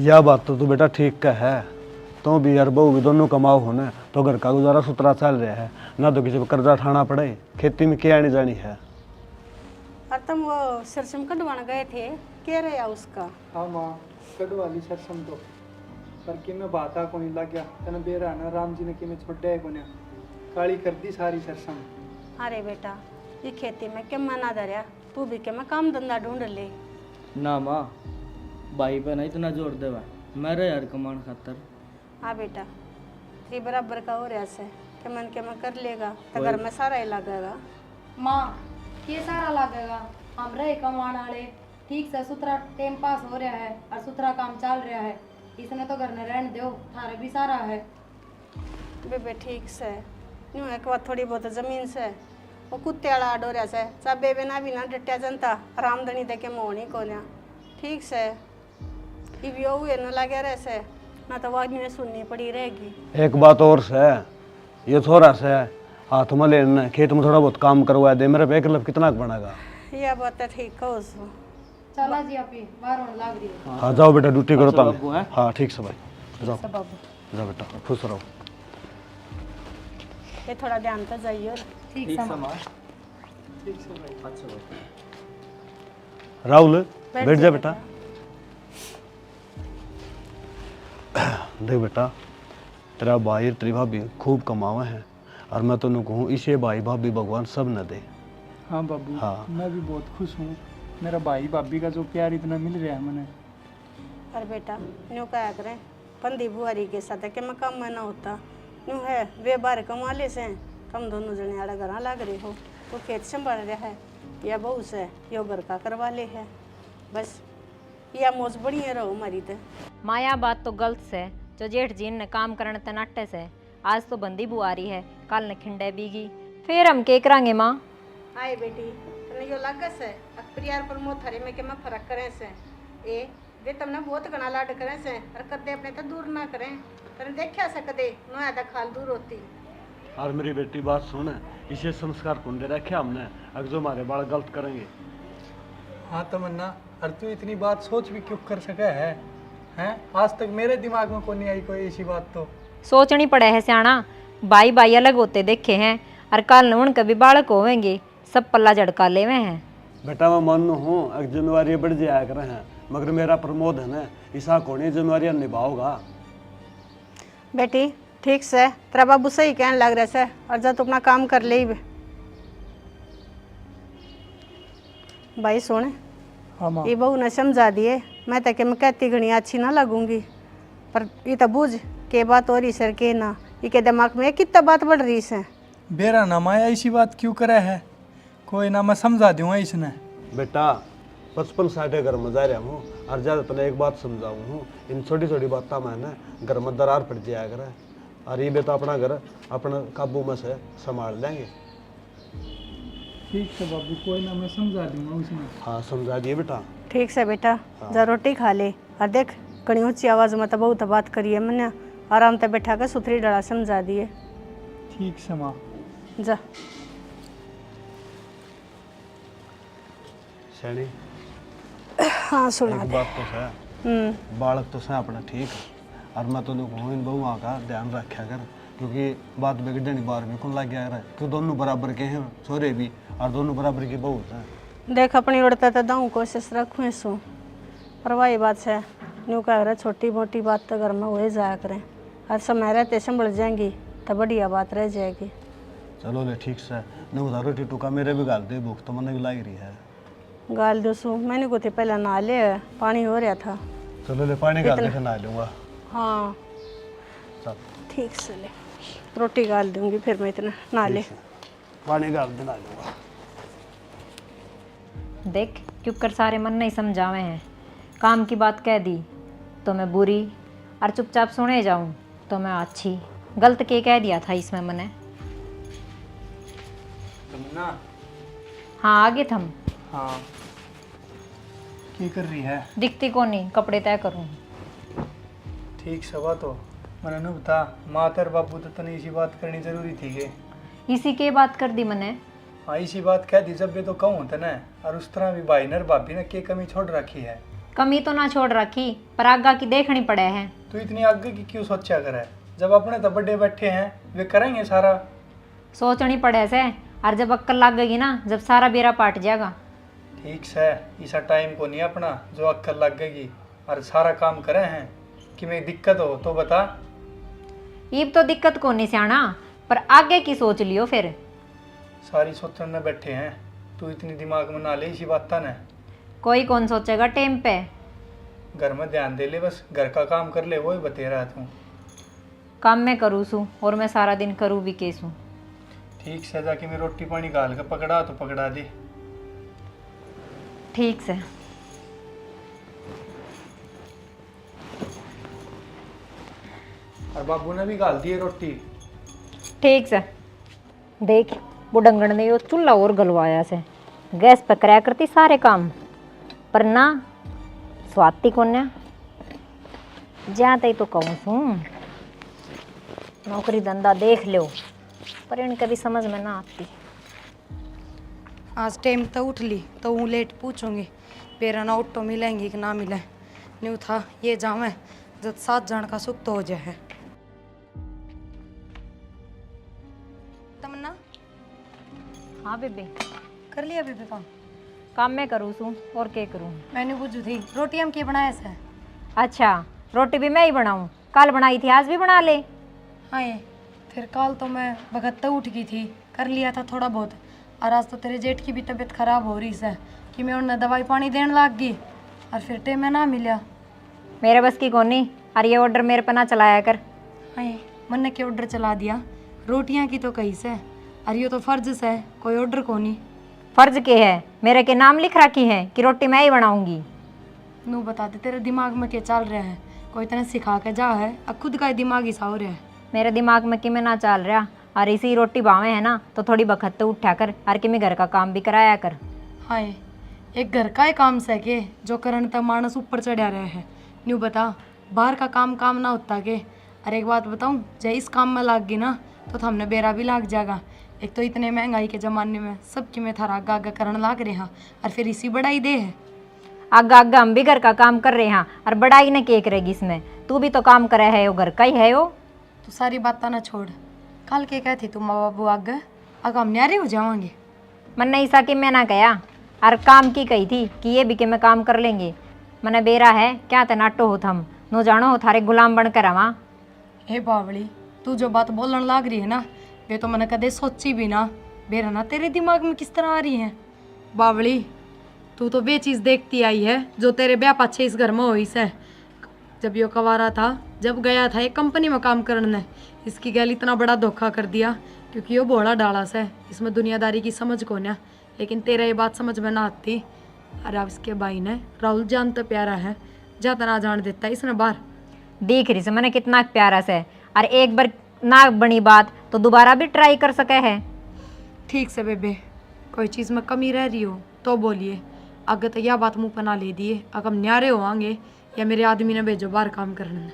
यह बात तो तू बेटा ठीक का है। तो भी यार बहू भी दोनों कमाओ होने तो घर का गुजारा सुतरा चल रहा है, ना तो किसी को कर्जा उठाना पड़े। खेती में क्या आनी जानी है। और तुम वो सरसम कटवाने गए थे, क्या रहा उसका? हाँ माँ, कड़वा ली सरसम तो पर कि मैं बाता को नहीं लग गया तना बेरा ना राम जी ने कि मैं छोड़े को ने काली कर दी सारी सरसम। अरे बेटा, ये खेती में क्या मना दरिया, तू भी क्या मैं काम धंधा ढूंढ ले। ना माँ, भाई पे नहीं इतना जोर देवा, मेरे यार कमान खातर। हाँ बेटा, ये बराबर का हो रहा से कि मन के मैं कर लेगा तो घर में सारा ही लगेगा। माँ ये सारा लगेगा, हम रहे कमाने वाले, ठीक से सुथरा टाइम पास हो रहा है और सुथरा काम चल रहा है। इसने तो घर में रहने दो, थारे भी सारा है। बेबे ठीक से यूँ एक बार थोड़ी बहुत जमीन से वो कुत्ते वाला डोरिया से सब बेबे ना भी ना डटिया जनता आरामदनी दे के मोहनी को लिया ठीक से इवियो हुए न लगे रहे से ना तो आवाज में सुननी पड़ी रहेगी। एक बात और से, ये थोड़ा से हाथ में लेना खेत में थोड़ा बहुत काम करवा दे, मेरे पे मतलब कितना बनेगा। यह बात ठीक कहो सो। चला जी आप बाहर होने लग रही है। हाँ जाओ बेटा ड्यूटी करो अच्छा तुम। बाबू है? हाँ ठीक से भाई, जाओ सब बाबू जाओ बेटा खुश रहो। ये थोड़ा ध्यान तो जाइए। ठीक ठीक है से माँ। ठीक से भाई। अच्छा भाई। राहुल बैठ जा बेटा। देख बेटा, तेरा भाई और तेरी भाभी खूब कमावे हैं और मैं तो कहूँ इसे भाई भाभी भगवान सब न दे। हाँ बाबू, हाँ। मैं भी बहुत खुश हूँ। मेरा भाई भाभी का जो प्यार इतना मिल रहा है मैंने। पर बेटा न्यू क्या करें, पंदी बुआरी के साथ है कि मैं काम में ना होता न्यू है वे बाहर कमा ले से तुम दोनों जने आड़ा घर लग रहे हो, वो खेत संभाल रहा है या बहू से यो घर का करवा ले है, बस या मौज बढ़िया रहो हमारी तो। माया बात तो गलत से, जो जेठ जी ने काम करने ते नाटे से आज तो बंदी बुआरी है, कल ने खिंडे बीगी, फिर हम के करांगे माँ। आए बेटी तने यो लागस है परिवार पर मो थारे में के मैं फर्क करें से ए वे तुमने बहुत घना लाड करें से और कदे अपने तो दूर ना करें, तने देखा से कदे नो आदा खाल दूर होती। और मेरी बेटी बात सुन, इसे संस्कार कौन दे रखे हमने, अगर जो हमारे बाल गलत करेंगे। हाँ तमन्ना, और तू इतनी बात सोच भी क्यों कर सका है? हैं आज तक मेरे दिमाग में को नहीं आई कोई ऐसी बात तो। सोचनी पड़े है सियाणा, भाई भाई अलग होते देखे हैं और कल उन कभी बालक होवेंगे, सब पल्ला झड़का लेवे हैं। बेटा मैं मान हूँ अगर जिम्मेवारी बढ़ जाया कर हैं, मगर मेरा प्रमोद है ना ईसा कोनी जिम्मेवारी निभाओगा। बेटी ठीक से तेरा बाबू सही कहने लग रहा से और जब तू अपना काम कर ले भाई सुन। हाँ माँ। ये बहू ने समझा दिए, मैं तो कि मैं कहती घनी अच्छी ना लगूंगी, पर ये तो बुझ के बात हो रही सर के ना ये दिमाग में कितना बात बढ़ रही है। बेरा ना माया ऐसी बात क्यों करे है, कोई ना मैं समझा दूंगा इसने। बेटा 55-60 घर में जा रहा हूँ और ज़्यादा तने एक बात समझाऊँ हूँ, इन छोटी छोटी बातें में ना घर में दरार पड़ जाया करे और ये बेटा अपना घर अपने काबू में से संभाल लेंगे। ठीक है बाबू, कोई ना मैं समझा दूंगा उसने। हाँ समझा दिए बेटा। ठीक से बेटा जा रोटी खा ले और देख कड़ी ऊँची आवाज़ में तो बहुत बात करिए, मैंने आराम से बैठा कर सुथरी डरा समझा दिए। ठीक से माँ। जा सैनी हाँ सुना एक दे। बात तो है, बालक तो से अपना ठीक है और मैं तो कहूँ इन बहुआ का ध्यान रखा कर, क्योंकि बात बिगड़नी बार में कौन लग गया रहा है, तो दोनों बराबर के हैं छोरे भी और दोनों बराबर की बहू है। देख अपनी उड़ता तो दाऊँ कोशिश रखूँ सो, पर वही बात है न्यू कह रहा छोटी मोटी बात तो घर में हो जाया करें और समय रहते संभल जाएंगी तो बढ़िया बात रह जाएगी। चलो ले ठीक से न उधर रोटी टुका मेरे भी गाल दे, भूख तो मन भी लग रही है। गाल दो सू मैंने को थे पहले नहा ले, पानी हो रहा था। चलो ले पानी गाल दे फिर नहा लूँगा। हाँ चल ठीक से ले रोटी गाल दूंगी फिर मैं इतना नहा ले। पानी गाल दे नहा लूँगा। देख क्यों कर सारे मन नहीं समझावे हैं, काम की बात कह दी तो मैं बुरी और चुपचाप सुने जाऊं तो मैं अच्छी, गलत के कह दिया था इसमें मैंने। तमन्ना। हाँ आगे थम। हाँ क्या कर रही है? दिखती कौन नहीं, कपड़े तय करूँ। ठीक सवा तो मैंने नु बता मातर बाबू तो तने इसी बात करनी जरूरी थी के। इसी के बात कर दी मैंने। हाँ इसी बात कह दी जब भी तो कहूँ तने, और उस तरह भी भाई नर भाभी ने के कमी छोड़ रखी है। कमी तो ना छोड़ रखी, पर आगा की देखनी पड़े है। तू इतनी आगे की क्यों सोचा करे? जब अपने तो बड़े बैठे हैं, वे करेंगे सारा। सोचनी पड़े से, और जब अक्कल लग गई ना, जब सारा बेरा पाट जाएगा। ठीक से, ऐसा टाइम को नहीं अपना जो अक्कल लग गई और सारा काम करे हैं। कि मैं दिक्कत हो तो बता। ईब तो दिक्कत को नहीं सियाना, पर आगे की सोच लियो फिर। सारी सोचने में बैठे हैं, तू इतनी दिमाग में ना ले इसी बात ने। कोई कौन सोचेगा टाइम पे। घर में ध्यान दे ले, बस घर का काम कर ले, वो ही बते रहा तू। काम मैं करूँ सू, और मैं सारा दिन करूँ भी केसू। ठीक से जाके मैं रोटी पानी गाल के पकड़ा तो पकड़ा दे। ठीक से। और बाबू ने भी गाल दी है रोटी। ठीक से। देख वो डंगण ने वो चूल्हा और गलवाया से, गैस पे कराया करती सारे काम, पर ना स्वाति को ने जाते ही तो कहूँ सू नौकरी धंधा देख लो, पर इनके भी समझ में ना आती। आज टाइम तो उठ ली तो हूँ लेट पूछूंगी पेरा ना ऑटो मिलेंगी कि ना मिले। न्यू था ये जावे जब 7 जन का सुख तो हो जाए। तमन्ना हाँ बेबे, कर लिया बेबे काम मैं करूँ सू और क्या करूँ। मैंने पूछू थी रोटी हम क्या बनाया से? अच्छा, रोटी भी मैं ही बनाऊँ? कल बनाई थी, आज भी बना ले। हाँ ये फिर कल तो मैं बगत्ता उठ गई थी, कर लिया था थोड़ा बहुत। और आज तो तेरे जेठ की भी तबीयत खराब हो रही है कि मैं उन्हें दवाई पानी देने लग गई और फिर टाइम में ना मिला। मेरे बस की कोनी, और ये ऑर्डर मेरे पे ना चलाया कर। हाँ मन ने क्या ऑर्डर चला दिया? रोटियां की तो कही से, और ये तो फर्ज से, कोई ऑर्डर को नहीं। फर्ज के है? मेरे के नाम लिख रखी है कि रोटी मैं ही बनाऊंगी। नू बता दे तेरे दिमाग में क्या चल रहा है? कोई तेने सिखा के जा है और खुद का ही दिमाग ही सा हो रहा है। मेरे दिमाग में कि मैं ना चल रहा, और इसी रोटी बावे है ना तो थोड़ी बखत तो उठा कर, और कि मैं घर का काम भी कराया कर। हाँ एक घर का ही काम से के जो करने तक मानस ऊपर चढ़ा रहा है। न्यू बता बाहर का काम ना होता के? अरे एक बात बताऊँ, जब इस काम में लाग गई ना तो हमने बेरा भी लाग जाएगा। एक तो इतने महंगाई के ज़माने में सबकी में थारा आगा आगा करने लाग रहे हैं, और फिर इसी बढ़ाई दे है। आगा आगा हम भी घर का काम कर रहे हैं, और बड़ाई ने के करेगी इसमें? तू भी तो काम करे है, वो घर का ही है वो। तू सारी बात ना छोड़, कल के कहती तुम माँ बाबू आगे आगा हम न्यारे हो जावांगे। मन नहीं सा कि मैं ना कया, और काम की कही थी कि ये भी कि मैं काम कर लेंगे। मैंने बेरा है क्या तनाटो हो थम नो जानो हो थारे गुलाम बन कर आवा। हे बावली, तू जो बात बोलने लाग रही है ना, वे तो मैंने कदे सोची भी ना। बेरा ना तेरे दिमाग में किस तरह आ रही है? बावली तू तो वे चीज़ देखती आई है जो तेरे ब्याह पाछे इस घर में हुई से। जब यो कवारा था, जब गया था एक कंपनी में काम करने, इसकी गैल इतना बड़ा धोखा कर दिया क्योंकि यो भोला डाला से, इसमें दुनियादारी की समझ को ना। लेकिन तेरा ये बात समझ में ना आती। अरे अब इसके भाई ने राहुल जान तो प्यारा है, जाता ना जान देता इसने बाहर। देख रही से मैंने कितना प्यारा से, और एक बार ना बनी बात तो दोबारा भी ट्राई कर सके है। ठीक से बेबे, कोई चीज़ में कमी रह रही हो तो बोलिए। अगर तो यह बात मुँह पर ना ले दिए, अगर हम न्यारे होंगे या मेरे आदमी ने भेजो बाहर काम करने।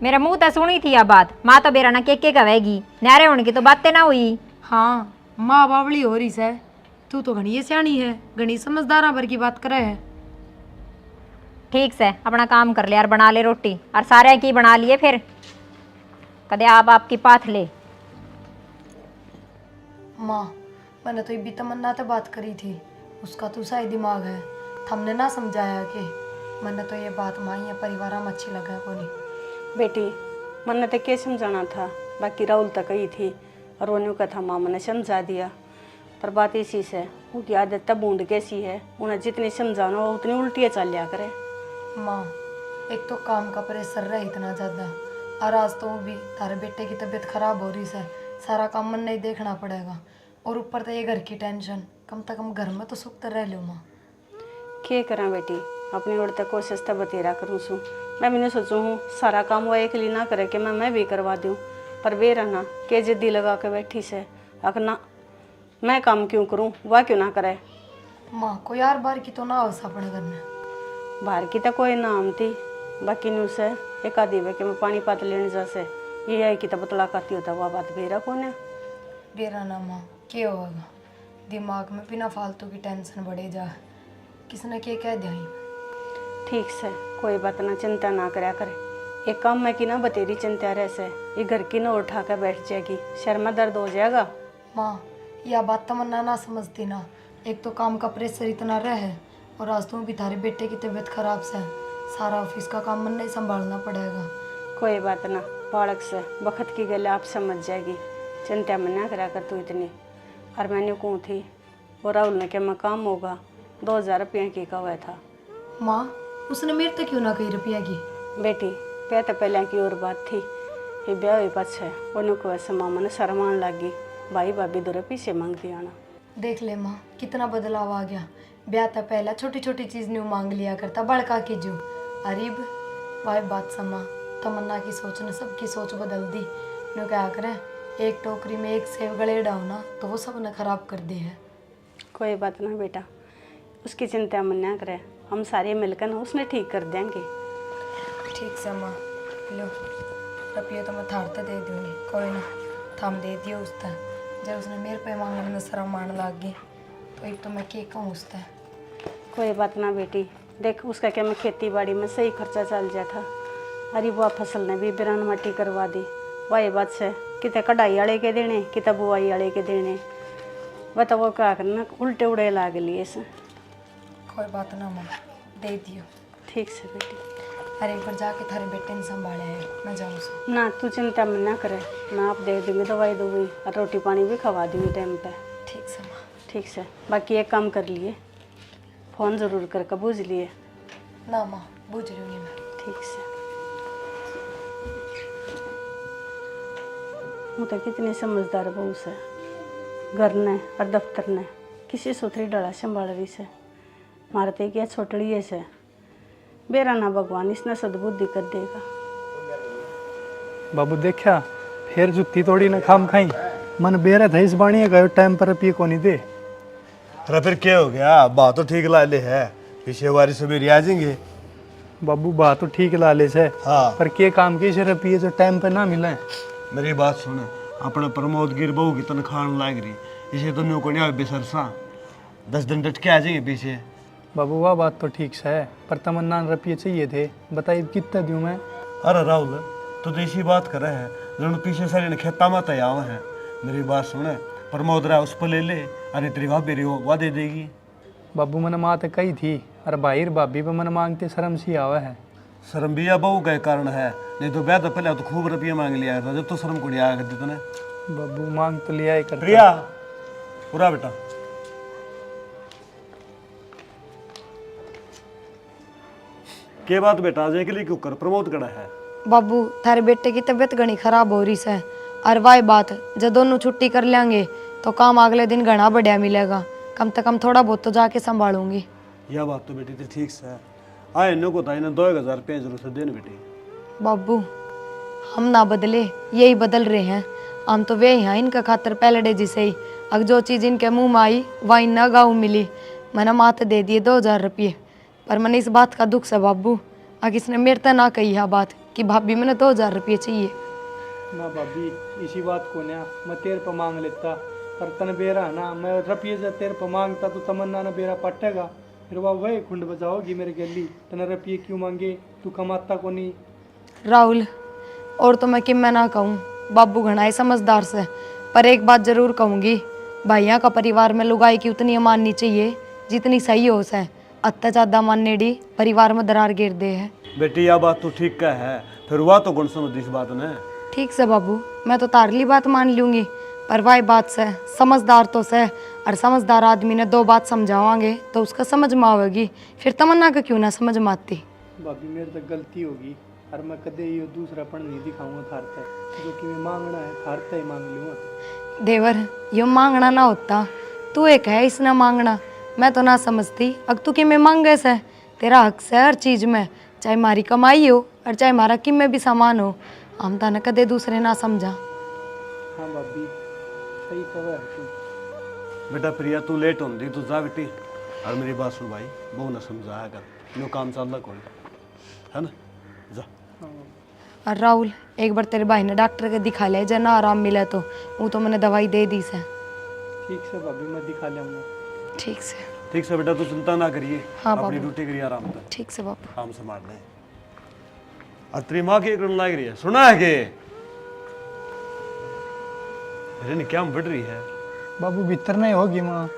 मेरा मुंह तो सुनी थी यह बात, माँ तो बेरा ना के कहेगी, न्यारे होने की तो बातें ना हुई। हाँ माँ बावली हो रही है, तू तो घनी सियाणी है, घनी समझदारा भर की बात करे है। ठीक से अपना काम कर ले यार, बना ले रोटी, और सारे की बना लिए फिर कदे आप आपकी पाथ ले। माँ मैंने तो ये भी तमन्ना से बात करी थी, उसका तो सही दिमाग है, हमने ना समझाया कि मैंने तो ये बात माँ या परिवार में अच्छी लगा को नहीं। बेटी मन तो क्या समझाना था, बाकी राहुल तक ही थी और उन्होंने कहा था माँ मैंने समझा दिया। पर बात इसी से उनकी आदत तब बूंद कैसी है, उन्हें जितनी समझाना हो उतनी उल्टियाँ चल लिया करे। माँ एक तो काम का प्रेशर रहा इतना ज़्यादा, और आज तो भी तारे बेटे की तबीयत खराब हो रही है, सारा काम मन नहीं देखना पड़ेगा, और ऊपर तो ये घर की टेंशन। कम से कम घर में तो सुख तो रह लो माँ। क्या करा बेटी, अपनी ओर तक कोशिश तो बतेरा करूँ सू। मैं भी नहीं सोचूँ हूँ सारा काम वो एक लिए ना करे कि मैं भी करवा दूँ, पर वे रहना के जिद्दी लगा के बैठी से ना मैं काम क्यों करूँ, वह क्यों ना करे। माँ कोई यार बार की तो ना हो अपने घर में। बाहर की तो कोई नाम थी, बाकी न्यू से एक आधी वे कि मैं पानी पात लेने जैसे ये है कि तब बतला करती होता वह बात बेरा कौन है। बेरा ना माँ क्या होगा, दिमाग में बिना फालतू की टेंशन बढ़े जा, किसने क्या कह दिया। ठीक से, कोई बात ना, चिंता ना करया करे। एक काम में की ना बतेरी चिंता रह से, ये घर की ना उठा कर बैठ जाएगी, सर में दर्द हो जाएगा। माँ यह बात तमन्ना ना समझती ना। एक तो काम का प्रेशर इतना रहे और आज तुम भी थारे बेटे की तबीयत खराब से सारा ऑफिस का काम मन नहीं संभालना पड़ेगा। कोई बात ना, बालक से वक्त की गल आप समझ जाएगी, चिंता में ना करा कर तू इतनी। और मैंने कहूँ थी वो राहुल ने क्या मैं काम होगा, 2000 रुपये की का हुआ था। माँ उसने मेरे तक क्यों ना कही रुपया की? बेटी ब्याह तो पहले की और बात थी, ये ब्याह हुई पाछे उनको ऐसे मामा ने शर्मान लगी, भाई भाभी दो पीछे मांग दिया ना। देख ले माँ कितना बदलाव आ गया। ब्याह था पहला छोटी छोटी चीज न्यू मांग लिया करता, बड़का की जू अरीब भाई बात समा। तमन्ना की सोच ने सबकी सोच बदल दी। न्यू क्या करें, एक टोकरी में एक सेब गले डाओ ना तो वो सब ने खराब कर दी है। कोई बात ना बेटा, उसकी चिंता मन ना करे, हम सारे मिलकर ना उसने ठीक कर देंगे। ठीक से माँ, लो रुपये तो मैं थारते दे दूंगी, कोई ना थम दे दियो उसने। जब उसने मेरे पे मांगने में शर्म आने लग गई तो एक तो मैं के कहूँ उससे। कोई बात ना बेटी, देख उसका क्या मैं खेती बाड़ी में सही खर्चा चल जाता। अरे वो फसल ने भी बिरान मट्टी करवा दी, वही बात से कितने कढ़ाई वाले के देने, कितने बुआई वाले के देने, बता वो क्या करना, उल्टे उड़े लाग लिए से। कोई बात ना माँ, दे दियो। ठीक से बेटी। अरे एक बार जाके थारे बेटे ने संभाले है, मैं जाऊँ सो। ना तू चिंता में ना करे, मैं आप दे दूँगी दवाई दूँगी और रोटी पानी भी खवा दूँगी टाइम पे। ठीक से माँ। ठीक से, बाकी एक काम कर लिए, फ़ोन ज़रूर करके बूझ लिए। ना माँ बुझ रही हूँ मैं। ठीक से। वो तो कितनी समझदार बहू से, घर ने और दफ्तर ने किसी सूत्री डला संभाल रही से, मारते क्या छोटड़ी है से, बेरा ना भगवान इसने सद्बुद्धि कर देगा। बाबू देखा फिर जुत्ती तोड़ी न खाम खाई, मन बेरा था इस बाणी गयो टाइम पर पिए को नहीं दे। अरे फिर क्या हो गया, बात तो ठीक ला ले है, पीछे बारी सवेरे आ जाएंगे। बाबू बात तो ठीक लाले से, हाँ पर के काम के से रुपये जो टाइम पे ना मिले। मेरी बात सुन, अपना प्रमोद गिर बहू की तनख्वाह लाग रही, इसे तो न्यू को नहीं बेसरसा 10 दिन डट के आ जाएंगे पीछे। बाबू वह बात तो ठीक से है, पर तमन्ना रुपये चाहिए थे, बताइए कितना दूँ मैं। अरे राहुल तो इसी बात कर रहे हैं, जो पीछे सारे ने खेता में तैयार है। मेरी बात सुन, प्रमोद रहा उस पर ले ले, अरे तेरी भाभी रही हो वह दे देगी। बाबू मन माँ तो कही थी, अरे भाई भाभी पे मन मांगते शर्म सी आवा है। शर्म भी बहू का कारण है, नहीं तो ब्याह तो पहले तो खूब रुपये मांग लिया था, जब तो शर्म को आया करती तूने। बाबू मांग तो लिया ही कर। प्रिया पूरा बेटा, के बात बेटा आज के लिए क्यों कर प्रमोद कड़ा है। बाबू थारे बेटे की तबीयत घनी खराब हो रही है और वाई बात जब दोनों छुट्टी कर लेंगे तो काम अगले दिन घना बढ़िया मिलेगा, कम से कम थोड़ा बहुत तो जाके संभालूंगी। यह बात तो बेटी तेरी ठीक से है, आए इन्हों को था इन्हें 2000 रुपये जरूरत है देने बेटी। बाबू हम ना बदले, यही बदल रहे हैं। हम तो वे हैं इनका खातर पहले जिसे ही, अगर जो चीज़ इनके मुंह में आई वह इन्ना गाँव मिली। मैंने माते दे दिए 2000 रुपये, पर मैंने इस बात का दुख से बाबू अगर इसने मेरे तक ना कही है बात कि भाभी मैंने 2000 रुपये चाहिए। ना भाभी इसी बात को ना मैं तेरे पर मांग लेता, पर तन बेरा ना मैं रुपये जब तेरे पर मांगता तो तमन्ना ना बेरा पटेगा, फिर वही खुंड बजाओगी मेरे गली। तन रुपये क्यों मांगे, तू कमाता को नहीं। राहुल और तो मैं कि मैं ना कहूँ, बाबू घना है समझदार से, पर एक बात जरूर कहूँगी, भाइयों का परिवार में लुगाई की उतनी माननी चाहिए जितनी सही हो से। अत्ता ज़्यादा मानने डी परिवार में दरार गिर दे है। बेटी यह बात तो ठीक का है, फिर वह तो गुण समझ इस बात ने। ठीक से बाबू, मैं तो तारली बात मान लूँगी, पर वही बात से समझदार तो से, और समझदार आदमी ने 2 बात समझावांगे तो उसका समझ में आवेगी, फिर तमन्ना का क्यों ना समझ में आती। भाभी मेरे तो गलती होगी, और मैं कदे ये दूसरा पण नहीं दिखाऊंगा थारते, जो कि मैं मांगना है थारते ही मांग लूँगा। देवर यो मांगना ना होता, तू एक है इसने मांगना, मैं तो ना समझती। अग तू कि मैं मांगे से, तेरा हक से हर चीज़ में, चाहे हमारी कमाई हो और चाहे हमारा किम में भी सामान हो। हम तो न कदे दूसरे ना समझा। हाँ भाभी सही कहा है तू। बेटा प्रिया तू लेट होती तू जा बेटी, और मेरी बात सुन भाई, बहु ना समझाया कर, नो काम चल रहा कोई है ना, जा। और राहुल एक बार तेरे भाई ने डॉक्टर के दिखा लिया, जब ना आराम मिला तो वो तो मैंने दवाई दे दी से। ठीक से भाभी मैं दिखा लूँगा। ठीक से। ठीक से बेटा, तू चिंता ना करिए। हाँ अपनी बाबू। ड्यूटी करिए आराम से, ठीक से बाबू। काम संभाल ले। और तेरी माँ की करने लग रही है, सुना है कि अरे क्या बढ़ रही है? बाबू भीतर नहीं होगी माँ।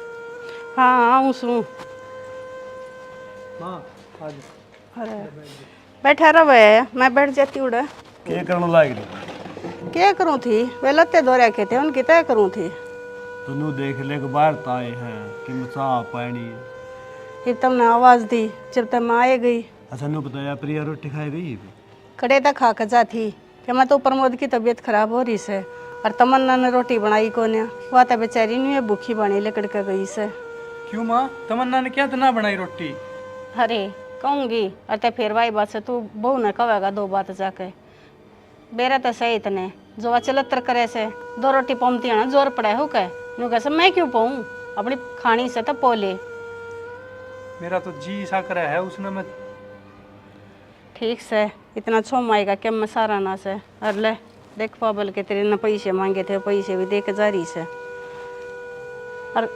हाँ आऊँ सू। माँ आज अरे बैठा रहे, मैं बैठ जाती उड़ा। क्या करने लग रही? क्या करूँ थी, वे लत्ते धो रखे थे, उनकी तय करूँ थी। तू देख ले के बाहर ताए हैं कि मैं चाह पानी। फिर तुमने आवाज़ दी जब तक मैं आए गई। अच्छा नु बताया प्रिया रोटी खाई गई? कड़े तक खा कर जा थी कि मैं तो प्रमोद की तबीयत खराब हो रही से, और तमन्ना ने रोटी बनाई को ने, वह तो बेचारी नहीं है भूखी बनी लकड़ के गई से। क्यों माँ, तमन्ना ने क्या ना बनाई रोटी? अरे कहूँगी, अरे फिर भाई बात से तू बहू ने कहेगा दो बात जाके। बेरा तो सही इतने जो चलतर करे से 2 रोटी पमती है ना, जोर पड़ा हो कह नु कैसे मैं क्यों पाऊँ, अपनी खानी से तो पोले। मेरा तो जी सा करा है उसने। मैं ठीक से इतना छोम आएगा क्या मैं सारा ना से। और ले देख पाबल के तेरे ने पैसे मांगे थे, पैसे भी दे के जा रही से। और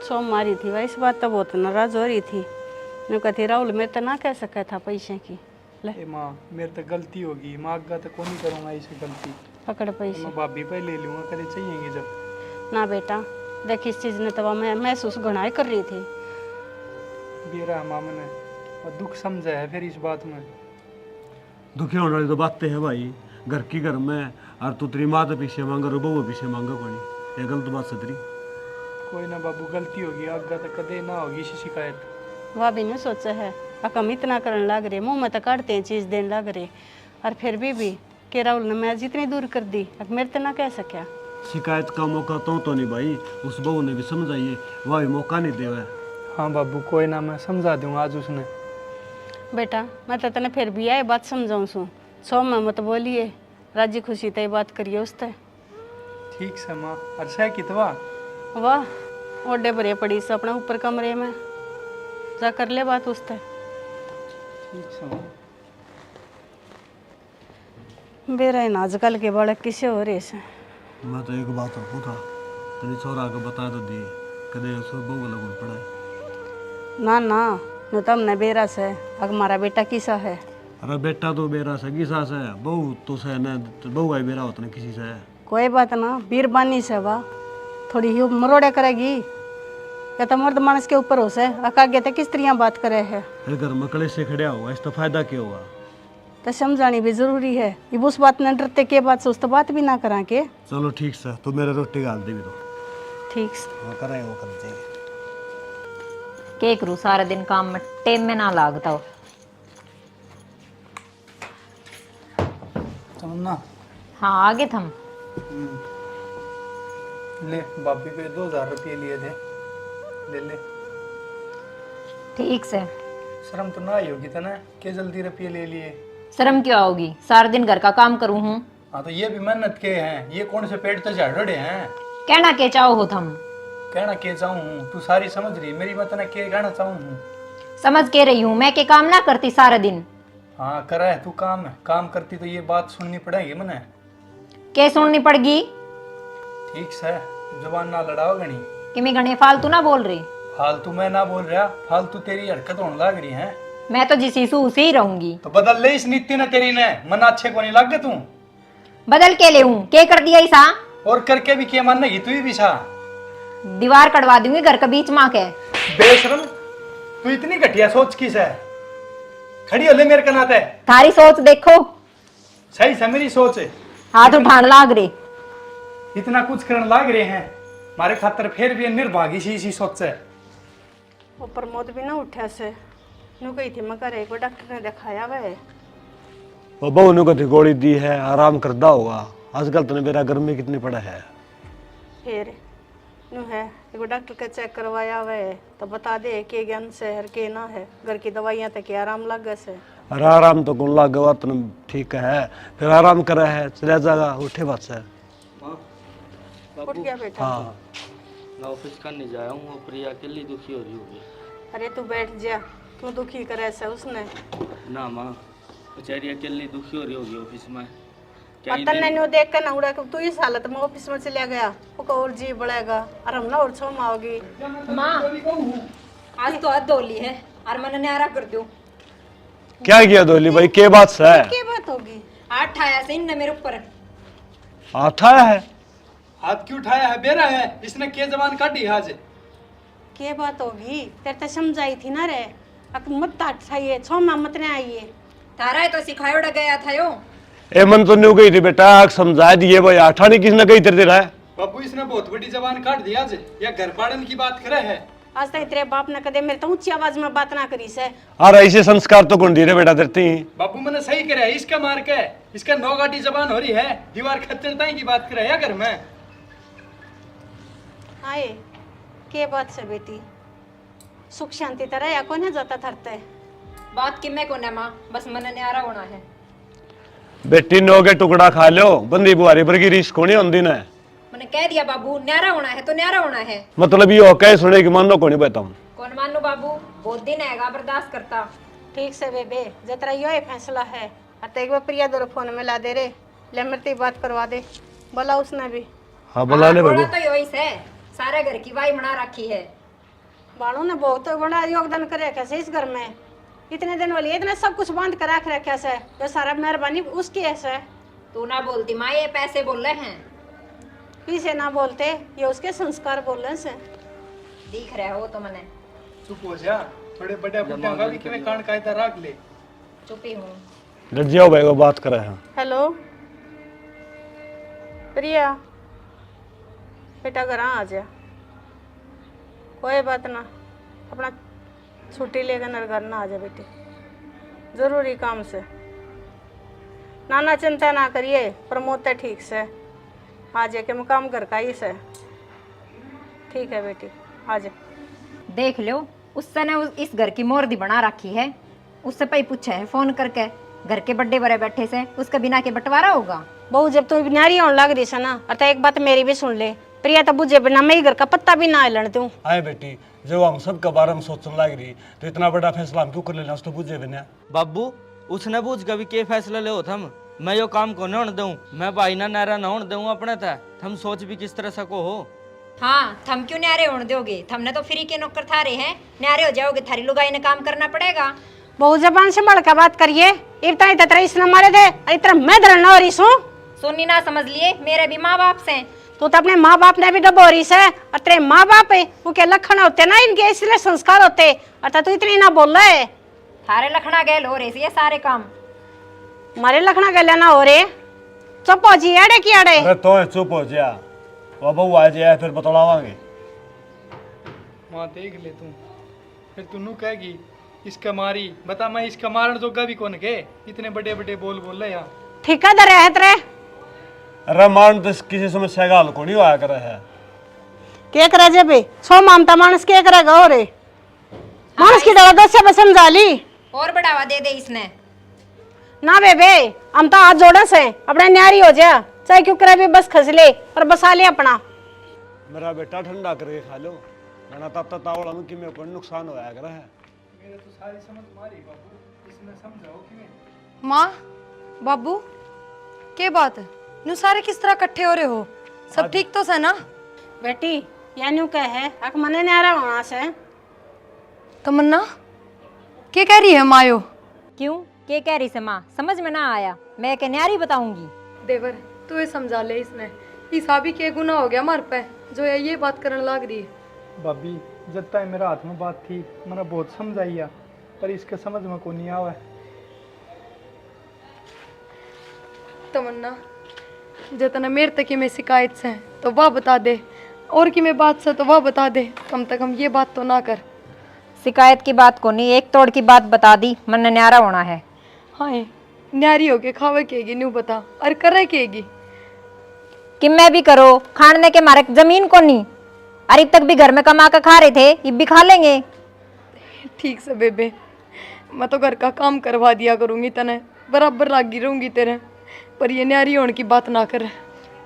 छोम मारी थी वह, इस बात तो बहुत नाराज हो रही थी। नु कहती राहुल मेरे तो ना कह सका था पैसे की। ले ए माँ, मेरे तो गलती होगी, माँ का तो कौन ही करूँगा इसे गलती। पकड़ पैसे। मैं भाभी पे ले लूँगा, कभी चाहिएंगे जब। ना बेटा देख, इस चीज़ ने तो मैं महसूस घनाई कर रही थी। बेरा मामा ने और दुख समझा है फिर इस बात में। दुखी होने वाली तो बातें है भाई, घर की घर में। और तू तेरी माँ तो पीछे मांगा रो, बहू पीछे मांगा कोनी, ये गलत बात से तेरी। कोई ना बाबू, गलती होगी, आगे तो कदे ना होगी इसी शिकायत। वह भी नहीं सोचा है, अकम इतना करने लग रहे, मुंह में तो काटते हैं चीज़ देने लग रहे। और फिर भी कि राहुल ने मैं जितनी दूर कर दी, अब मेरे तो ना कह सका। शिकायत का मौका तो नहीं भाई, उस बहू ने भी समझाइए, वह भी मौका नहीं देवा। हाँ बाबू, कोई ना, मैं समझा दूंगा आज उसने। बेटा मैं तो तेने फिर भी आए बात समझाऊँ सू, सौ में मत बोलिए, राजी खुशी तय बात करिए उससे। ठीक से माँ। और सह कितवा? वाह ओडे भरे पड़ी से अपने ऊपर कमरे में, जा कर ले बात उससे। ठीक से माँ। बेरा इन आजकल के बालक किसे हो रहे से। मैं तो एक बात और पूछा, तेरी छोरा को बता तो दिए, कदे उस बहू लगन पड़ा है? ना ना नो तम ने बेरा से, अब हमारा बेटा किसा है। अरे बेटा तो बेरा सगी सास है, बहू तो से न, बहू आई बेरा होता न किसी से है। कोई बात ना, बीरबानी से वाह थोड़ी ही मरोड़े करेगी, या तो मर्द मानस के ऊपर हो से आगे तक किस तरह बात करे है। अरे घर में कले से खड़ा हुआ, इस तो फायदा क्या हुआ? तो समझानी भी जरूरी है, ये उस बात ने डरते के बात से उस तो बात भी ना करा के। चलो ठीक से, तू मेरे रोटी गाल दे भी तो ठीक से वो करें, वो कर देंगे। के करूँ, सारा दिन काम में टेम में ना लागता हो। तमन्ना हाँ आगे थम। ले, भाभी पे 2000 रुपये लिए थे, ले ले। ठीक से। शर्म तो ना आई होगी तना के जल्दी रुपये ले लिए। शर्म क्यों आओगी, सारा दिन घर का काम करूँ हूँ। हाँ तो ये भी मेहनत के हैं, ये कौन से पेट तो झाड़े हैं। कहना के चाहो हो थम। कहना के चाहूँ हूँ, तू सारी समझ रही, मेरी बात ना के कहना चाहूँ हूँ। समझ के रही हूँ मैं, के काम ना करती सारा दिन। हाँ करा है तू काम, है काम करती तो ये बात सुननी पड़ेगी मने। के सुननी पड़गी? ठीक से, जुबान ना लड़ाओ गणी। कि मैं घने फालतू ना बोल रही। फालतू मैं ना बोल रहा, फालतू तेरी हरकत होने लग रही है। मैं तो जिस ईसू उसे ही रहूंगी। तो बदल ले इस नीति ने तेरी ने, मन अच्छे को नहीं लग गए तू। बदल के ले हूँ, के कर दिया ऐसा? और करके भी क्या मानेगी तू ही भी सा। दीवार कटवा दूंगी घर के बीच माँ के। बेशरम, तू इतनी घटिया सोच किस है? खड़ी हो ले मेरे का नाते। थारी सोच देखो। सही से मेरी सोच है। हाथ उठान लाग रहे। इतना कुछ करने लाग रहे हैं मारे खातर, फिर भी निर्भागी सी इसी सोच से। वो प्रमोद भी ना उठा से, नु गई थी मगर एक बार डॉक्टर ने दिखाया वह। वो बहू ने कभी गोली दी है, आराम करता होगा। आजकल तो मेरा गर्मी कितनी पड़ा है। फिर नु है एक बार डॉक्टर का चेक करवाया वह, तो बता दे के ज्ञान से हर के ना है, घर की दवाइयाँ तक आराम लग गए से। अरे आराम तो कौन लग गया, तो ठीक है, फिर आराम करे है, चला जाएगा, उठे बात से। उठ गया बेटा? हाँ मैं ऑफिस करने जाया हूँ, प्रिया अकेली दुखी हो रही होगी। अरे तू बैठ जा, क्यों दुखी करे से उसने? ना माँ, बेचारी अकेली दुखी हो रही होगी ऑफिस में। और तन्ने न्यू देख के ना उड़ा के तू इस हालत में ऑफिस में चला गया वो को और जी बढ़ेगा और हम ना और छो माओगी। माँ आज तो हाथ धो ली है और मैंने न्यारा कर दो। क्या किया दोली भाई, के बात से है? क्या बात होगी? हाथ ठाया से इनने मेरे ऊपर। हाथ आया है? हाथ क्यों उठाया है? बेरा है, इसने के जबान काटी आज। क्या बात होगी? तेरे तो समझाई थी ना रे, अक मत ठाइए छो मां मत ने आइए। तारा तो सिखायोड़ा गया था यो। ए मन तो न्यू गई थी बेटा, समझा दिए भाई, आठा नहीं किसने कही तेरे रहा है। बाबू इसने बहुत बड़ी जबान काट दी आज, या घर पाड़न की बात करे है। आज तक तेरे बाप ने कदे मेरे तो ऊंची आवाज में बात ना करी से। और ऐसे संस्कार तो कौन दी रे बेटा तेरती? बाबू मैंने सही करे है, इसका मार के इसका नौगाटी जबान हो रही है, दीवार खच्चरताई की बात करे या घर में। आए के बात से बेटी, सुख शांति तरह या कोने जाता थरते। बात कि मैं कोने माँ, बस मैंने न्यारा होना है। बेटी नो के टुकड़ा खा लो, बंदी बुआरी पर की रीस कोनी होंदी ना। मैंने कह दिया बाबू, न्यारा होना है तो न्यारा होना है। मतलब ये हो कहे सुने कि मानो कोनी बताऊं। कौन मानू बाबू, बहुत दिन हैगा बर्दाश्त करता। ठीक से बेबे, जतरा यो ही फैसला है। अते एक बार प्रिया दो फोन में ला दे रे, ले मेरी बात करवा दे, बोला उसने भी। हाँ बुला ले थोड़ा बाबू। तो योइस है, सारे घर की वाई बना रखी है। बालों ने बहुत बड़ा योगदान करे कैसे इस घर में, इतने दिन वाली इतने सब कुछ बांध कर रख रखा से, जो सारा मेहरबानी उसकी है। तू ना बोलती माँ, ये पैसे बोल रहे हैं। किसे ना बोलते, ये उसके संस्कार बोल रहे से। दिख रहा हो तो मैंने। चुप हो जा, थोड़े बड़े बुढ़ा का भी किਵੇਂ कान कायदा रख ले। चुपी हूँ। रजिया भाई को बात करे हैं। हेलो प्रिया, बेटा घर आ जा, कोई बात ना, अपना छुट्टी लेकर नर घर ना आ जा बेटी, जरूरी काम से। नाना चिंता ना करिए, प्रमोद तो ठीक से आ जा के मुकाम घर का ही से। ठीक है बेटी, आ जा। देख लो, उससे ने इस घर की मोरदी बना रखी है। उससे भाई पूछा है फोन करके, घर के बड़े बड़े बैठे से, उसका बिना के बंटवारा होगा। बहू जब तू नारी होने लग रही से ना, और एक बात मेरी भी सुन ले, प्रिया तो बुझे बिना मैं ही घर का पत्ता भी ना हिलन दूं। आए बेटी, जो हम सब के बारे में सोचने लग रही तो इतना बड़ा फैसला हम क्यों कर लेना, उसको बुझे बिना। बाबू उसने पूछ कभी के फैसला ले हो थम, मैं यो काम को न होने दूं, मैं भाई ना नारा न होने दूं अपने था। थम सोच भी किस तरह सको हो। हाँ, थम क्यों न्यारे होने दोगे? थमने तो फ्री के नौकर थारे हैं, न्यारे हो जाओगे, थारी लुगाई ने काम करना पड़ेगा। बहु जबान से बढ़कर बात करिए, इतना इतना इसने मारे दे, इतना मैं धरना हो रही हूँ। सुनी ना समझ लिए, मेरे भी माँ बाप से। तू तो अपने माँ बाप ने भी डबो रही है, और तेरे माँ बाप है वो के लक्षण होते ना इनके, इसलिए संस्कार होते। और तू इतनी ना बोल रहा है। थारे लखना गैल हो रहे ये सारे काम। हमारे लखना गले ना हो रहे, चुप हो जी, अड़े की अड़े। अरे तो चुप हो जा, वो बहू आ जाए फिर बतलावांगे। माँ देख ले तू, फिर तू नू कहेगी इसका मारी, बता मैं इसका मारन जोगा भी कौन के, इतने बड़े बड़े बोल रहे यहाँ। ठिकादार है तेरे। अरे मान तो किसी समस्या का हल को नहीं होया करे है। क्या करे जे बे, सो मामता मानस क्या करेगा हो रे, मानस की डरा दस से समझा ली और बढ़ावा दे दे इसने। ना बेबे, हम तो हाथ जोड़े से अपने न्यारी हो जा, चाहे क्यों करे भी बस खस ले और बसा ले अपना। मेरा बेटा ठंडा करके खा लो, वरना तब तक तावड़ा में कि में कोई नुकसान होया करे है। मेरे तो सारी समझ मारी बाबू, इसने समझाओ कि माँ बाबू के बात है, नु सारे किस तरह इकट्ठे हो रहे हो? सब ठीक तो है ना? बेटी या न्यू कह है अक मने न्यारा होना से। तमन्ना क्या कह रही है मायो? क्यों, के कह रही से माँ? समझ में ना आया, मैं के न्यारी बताऊंगी। देवर तू ये समझा ले, इसने ईसा भी के गुना हो गया मार पे, जो ये बात करने लग रही है। भाभी जब तक मेरा हाथ में बात थी मैंने बहुत समझाइया, पर इसके समझ में को नहीं आवा। तमन्ना जितना मेरे तक की में शिकायत से तो वह बता दे, और की में बात से तो वह बता दे, कम से कम ये बात तो ना कर। शिकायत की बात को नहीं, एक तोड़ की बात बता दी, मन न्यारा होना है। हाँ न्यारी होके खावे केगी न्यू बता, और करे केगी कि मैं भी करो, खाने के मारे जमीन को नहीं, अरे तक भी घर में कमा कर खा रहे थे, ये भी खा लेंगे। ठीक से बेबे, मैं तो घर का काम करवा दिया करूंगी, तने बराबर लागी रहूंगी तेरे, पर ये न्यारी होने की बात ना कर।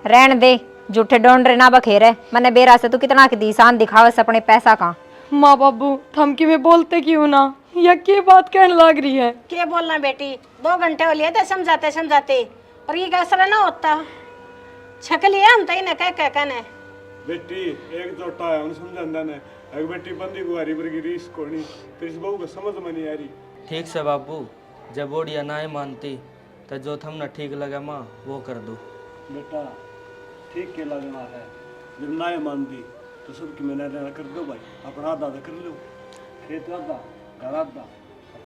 रहन दे, झूठे डोंडरे ना बखेरे, मैंने बेरा से तू कितना की दिशान दिखावे से अपने पैसा का। माँ बाबू थमकी में बोलते क्यों ना, या क्या बात कहने लग रही है? क्या बोलना बेटी, 2 घंटे हो लिए थे समझाते समझाते, पर ये गैसरा ना होता छक लिया हम तई न कह कहने बेटी एक जोटा है उन समझांदा ने एक बेटी बंदी गुआरी पर की रीस कोनी तेरी इस बहू को समझ में नहीं आ रही। ठीक से बापू, जब ओडिया ना मानती तो जो थमने ठीक लगे माँ वो कर दो। बेटा ठीक के लगना है, जब ना मान दी तो सबकी मैंने कर दो भाई, अपना आधा कर लो, खेत आधा घर आधा।